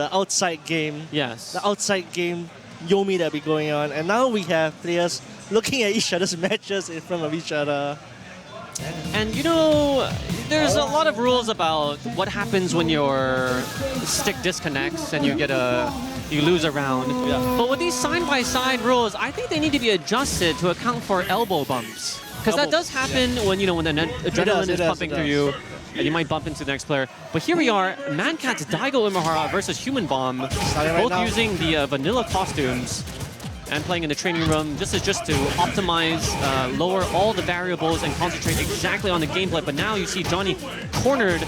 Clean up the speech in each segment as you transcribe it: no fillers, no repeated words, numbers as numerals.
The outside game. Yes. The outside game Yomi that be going on. And now we have players looking at each other's matches in front of each other. And you know, there's a lot of rules about what happens when your stick disconnects and you lose a round. Yeah. But with these side-by-side rules, I think they need to be adjusted to account for elbow bumps. Because that does happen when the adrenaline is pumping through you, and you might bump into the next player. But here we are, Mancat's Daigo Imahara versus Humanbomb, both using the vanilla costumes and playing in the training room. This is just to optimize, lower all the variables and concentrate exactly on the gameplay. But now you see Johnny cornered.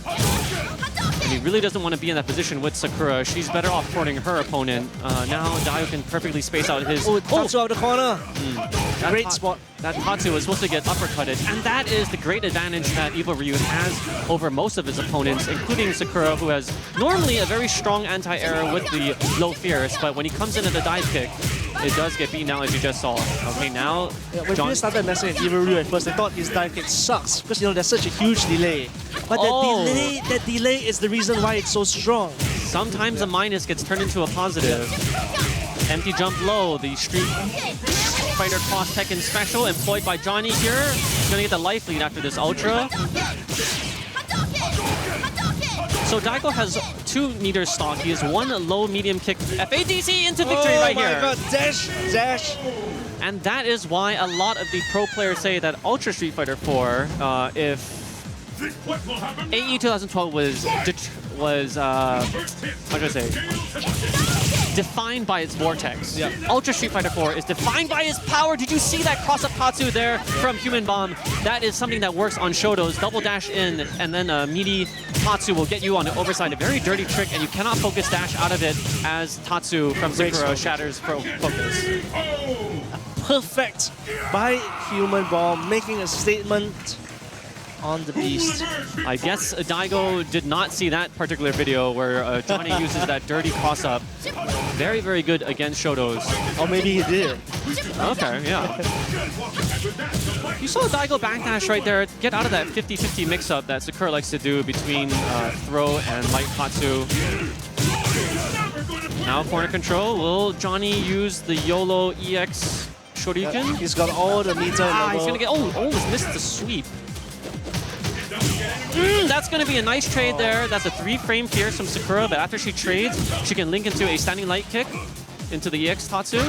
And he really doesn't want to be in that position with Sakura. She's better off cornering her opponent. Now Daigo can perfectly space out his... Tatsu out of the corner. Great spot. That Tatsu was supposed to get uppercutted. And that is the great advantage that Evil Ryu has over most of his opponents, including Sakura, who has normally a very strong anti-air with the low fierce. But when he comes in at the dive kick, it does get beaten out, as you just saw. Okay, now... Yeah, when people started messing with Evil Ryu at first, they thought his dive kick sucks because, you know, there's such a huge delay. But that delay is the reason why it's so strong. Sometimes a minus gets turned into a positive. Empty jump low, the Street Fighter Cross Tekken special employed by Johnny here. He's gonna get the life lead after this Ultra. So Daigo has 2 meters stock. He has 1 low medium kick FADC into victory right here. Oh my god, dash! And that is why a lot of the pro players say that Ultra Street Fighter 4, if AE 2012 was how should I say, defined by its vortex. Yeah. Ultra Street Fighter 4 is defined by its power. Did you see that cross-up Tatsu there from Humanbomb? That is something that works on Shotos. Double dash in, and then a meaty Tatsu will get you on the overside. A very dirty trick, and you cannot focus dash out of it as Tatsu from Sakura shatters focus. Perfect by Humanbomb, making a statement on the beast. I guess Daigo did not see that particular video where Johnny uses that dirty cross-up. Very, very good against Shotos. Or maybe he did. Okay, yeah. You saw Daigo backdash right there. Get out of that 50-50 mix-up that Sakura likes to do between throw and light Tatsu. Now corner control. Will Johnny use the YOLO EX Shoryuken? He's got all the meter in the world. He's gonna get... Oh, almost missed the sweep. That's going to be a nice trade there. That's a 3-frame fierce from Sakura, but after she trades, she can link into a standing light kick into the EX Tatsu.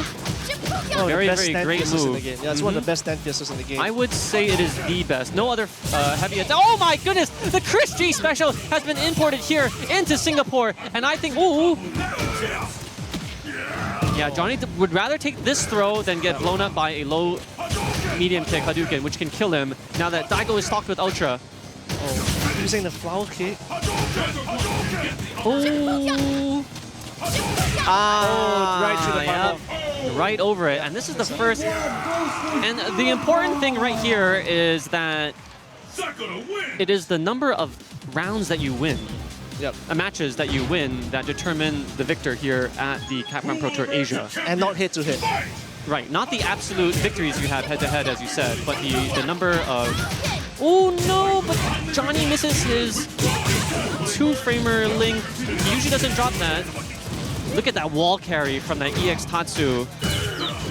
Very, very great move. In the game. Yeah, it's one of the best stand fierces in the game. I would say it is the best. No other heavy attack. Oh my goodness! The Chris G special has been imported here into Singapore, and I think, ooh. Yeah, Johnny would rather take this throw than get blown up by a low medium kick Hadouken, which can kill him now that Daigo is stocked with Ultra. Oh, using the flower kick. Oh. Right through the yep. Right over it. And this is the first. And the important thing right here is that it is the number of rounds that you win. Yep. Matches that you win that determine the victor here at the Capcom Pro Tour Asia. And not head-to-head. Right. Not the absolute victories you have head-to-head, as you said, but the number of... Oh no, but Johnny misses his 2-framer link. He usually doesn't drop that. Look at that wall carry from that EX Tatsu.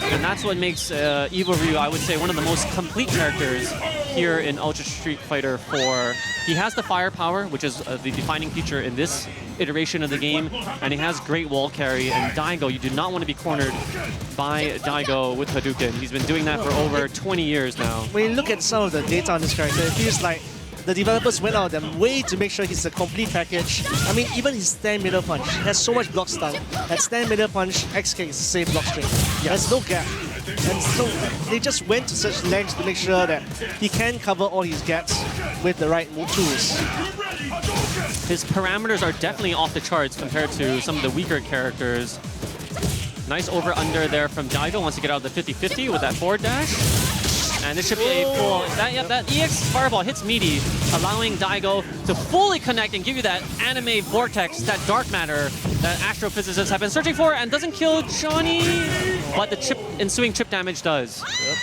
And that's what makes Evil Ryu, I would say, one of the most complete characters here in Ultra Street Fighter 4. He has the firepower, which is the defining feature in this iteration of the game, and he has great wall carry. And Daigo, you do not want to be cornered by Daigo with Hadouken. He's been doing that for over 20 years now. When you look at some of the data on this character, it feels like the developers went out of their way to make sure he's a complete package. I mean, even his stand middle punch has so much block stun. That stand middle punch, X kick is the same block string. There's no gap. And so they just went to such lengths to make sure that he can cover all his gaps with the right tools. His parameters are definitely off the charts compared to some of the weaker characters. Nice over-under there from Daigo once you get out of the 50-50 with that forward dash. And this should be a full... That EX Fireball hits meaty, allowing Daigo to fully connect and give you that anime vortex, that dark matter that astrophysicists have been searching for, and doesn't kill Johnny, but the ensuing chip damage does. Yep.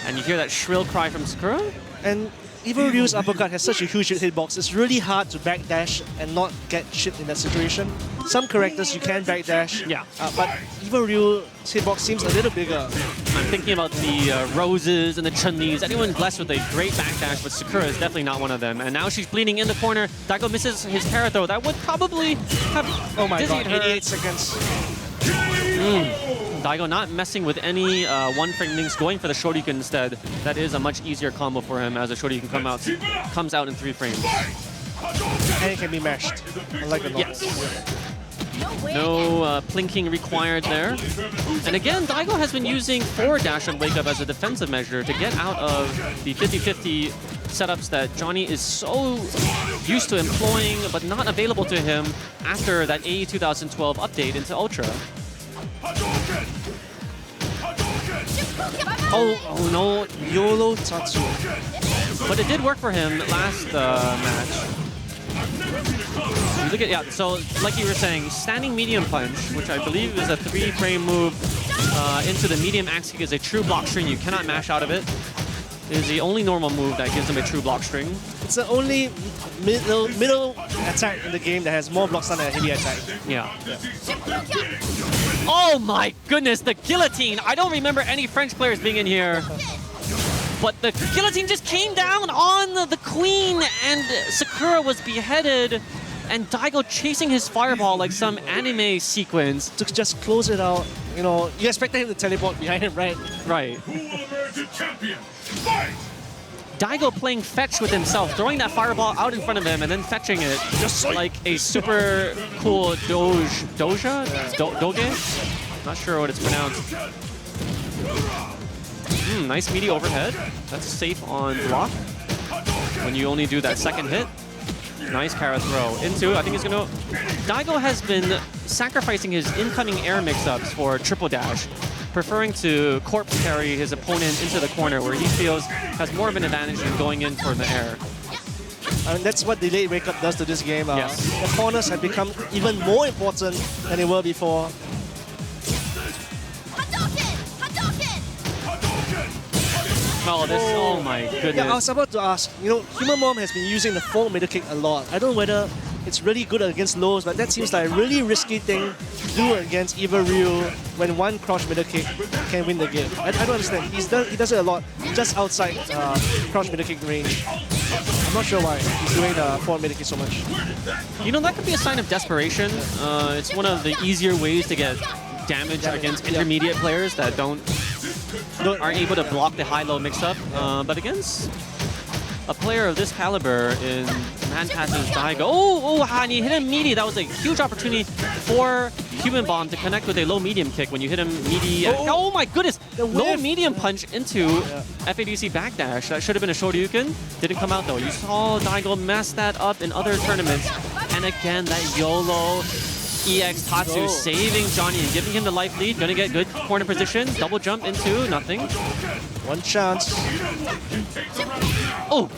And you hear that shrill cry from Sakura? And even Ryu's uppercut has such a huge hitbox. It's really hard to backdash and not get shit in that situation. Some characters you can backdash, Yeah. but even Ryu's hitbox seems a little bigger. I'm thinking about the Roses and the Chun-Lis. Anyone blessed with a great backdash, but Sakura is definitely not one of them. And now she's bleeding in the corner. Daigo misses his parry throw. That would probably have Oh my god, dizzied her. 88 seconds. Daigo not messing with any one-frame links, going for the Shoryuken instead. That is a much easier combo for him as the Shoryuken comes out in 3 frames. And it can be mashed. I like the Yes. No plinking required there. And again, Daigo has been using forward dash on Wake Up as a defensive measure to get out of the 50-50 setups that Johnny is so used to employing, but not available to him after that AE 2012 update into Ultra. Oh no, YOLO Tatsu. but it did work for him last match. You look at, so like you were saying, standing medium punch, which I believe is a 3-frame move into the medium axe kick, is a true block string. You cannot mash out of it. It is the only normal move that gives him a true block string. It's the only middle attack in the game that has more block stun than a heavy attack. Yeah. Oh my goodness, the guillotine! I don't remember any French players being in here. But the guillotine just came down on the queen, and Sakura was beheaded, and Daigo chasing his fireball like some anime sequence. To just close it out, you know, you expected him to teleport behind him, right? Right. Daigo playing fetch with himself, throwing that fireball out in front of him and then fetching it like a super cool doge? Not sure what it's pronounced. Nice meaty overhead. That's safe on block when you only do that second hit. Nice carrot throw into, I think he's gonna... Daigo has been sacrificing his incoming air mix-ups for triple dash, preferring to corpse carry his opponent into the corner where he feels has more of an advantage than going in for the air. And that's what delayed wake up does to this game. Yes. The corners have become even more important than they were before. Oh, this, oh my goodness. Yeah, I was about to ask, you know, Humanbomb has been using the forward middle kick a lot. I don't know whether it's really good against lows, but that seems like a really risky thing to do against either Ryu when one crouch middle kick can win the game. I don't understand. He does it a lot just outside crouch middle kick range. I'm not sure why he's doing the forward middle kick so much. You know, that could be a sign of desperation. It's one of the easier ways to get damage against intermediate players that aren't able to block the high-low mix-up. But against a player of this caliber in Man-Pass's Daigo, and he hit him meaty. That was a huge opportunity for Humanbomb to connect with a low-medium kick when you hit him meaty. Oh my goodness! Low-medium punch into FADC backdash. That should have been a Shoryuken. Didn't come out though. You saw Daigo mess that up in other tournaments. And again, that YOLO EX Tatsu saving Johnny and giving him the life lead. Gonna get good corner position. Double jump into nothing. One chance. Oh!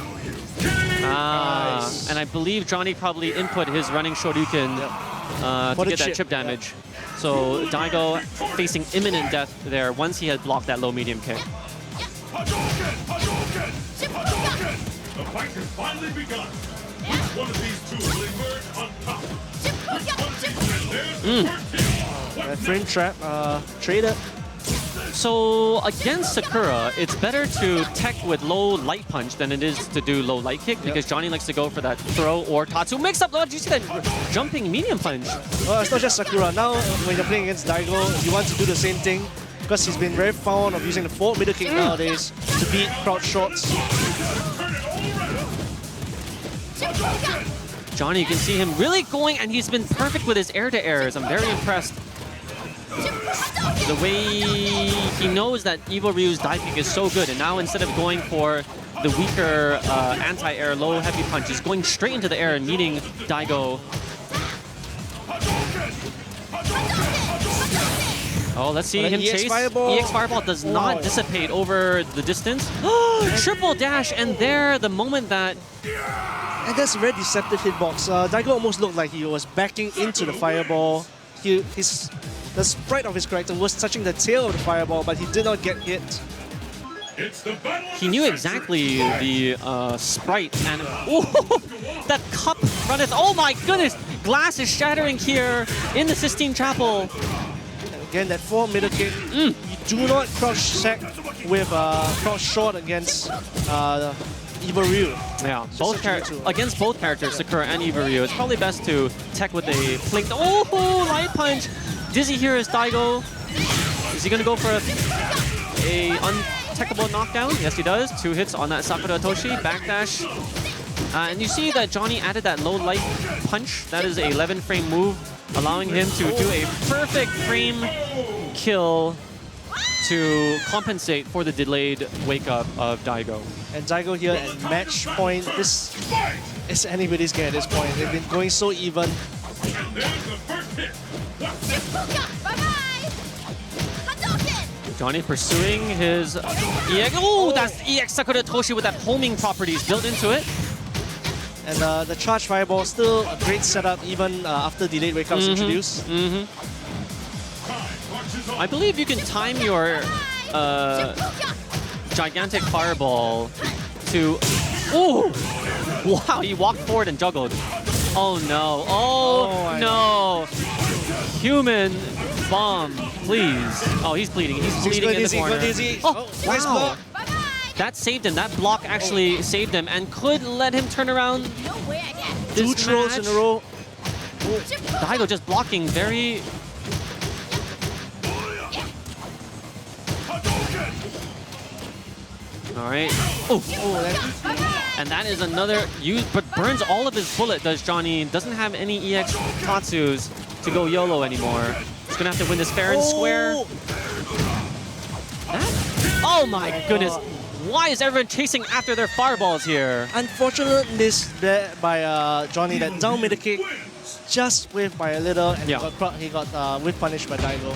Nice. And I believe Johnny probably input his running Shoryuken to get that chip damage. So Daigo facing imminent death there once he had blocked that low-medium kick. The fight has finally begun. Which one of these two will emerge on top? Frame trap, traded. So against Sakura, it's better to tech with low light punch than it is to do low light kick because Johnny likes to go for that throw or Tatsu mix up. Oh, did you see that jumping medium punch? Well, it's not just Sakura. Now, when you're playing against Daigo, you want to do the same thing because he's been very fond of using the forward middle kick nowadays to beat crouch shots. Johnny, you can see him really going, and he's been perfect with his air-to-airs. I'm very impressed. The way he knows that Evil Ryu's dive kick is so good, and now instead of going for the weaker anti-air low heavy punch, he's going straight into the air and meeting Daigo. Oh, let's see him chase. EX Fireball does not dissipate over the distance. Triple dash, and there, the moment that... And that's a very deceptive hitbox. Daigo almost looked like he was backing into the fireball. The sprite of his character was touching the tail of the fireball, but he did not get hit. It's the battle of He the knew century. exactly the sprite and that cup runneth. Oh my goodness! Glass is shattering here in the Sistine Chapel. Again, that 4 middle kick. You do not crouch sack with crouch short against Eva Ryu. Yeah, Just a G2. against both characters, Sakura and Eva Ryu, it's probably best to tech with a flick. Oh, light punch! Dizzy here is Daigo. Is he gonna go for a untechable knockdown? Yes, he does. 2 hits on that Sakura Toshi, backdash. And you see that Johnny added that low light punch. That is a 11 frame move, allowing him to do a perfect frame kill to compensate for the delayed wake up of Daigo. And Daigo here at match point. This is anybody's game at this point. They've been going so even. And there's the first hit. Johnny pursuing his EX. Oh, that's EX Sakura Toshi with that homing properties built into it. And the charge fireball still a great setup even after delayed wake ups introduced. I believe you can time your gigantic fireball to. Oh! Wow, he walked forward and juggled. Oh no! Oh no! Human bomb, please. Oh, he's bleeding. He's bleeding in the corner. Oh, nice wow! block. That saved him. That block actually saved him and could let him turn around. Two This throws in match. a row. Daigo just blocking very. All right. Oh, and that is another use, but burns all of his bullet. Does Johnny? Doesn't have any EX Tatsus to go YOLO anymore. He's gonna have to win this fair and square. That? Oh my goodness! Why is everyone chasing after their fireballs here? Unfortunate miss there by Johnny. That down middle kick just whiffed by a little, and Yeah. he got whiff punished by Daigo.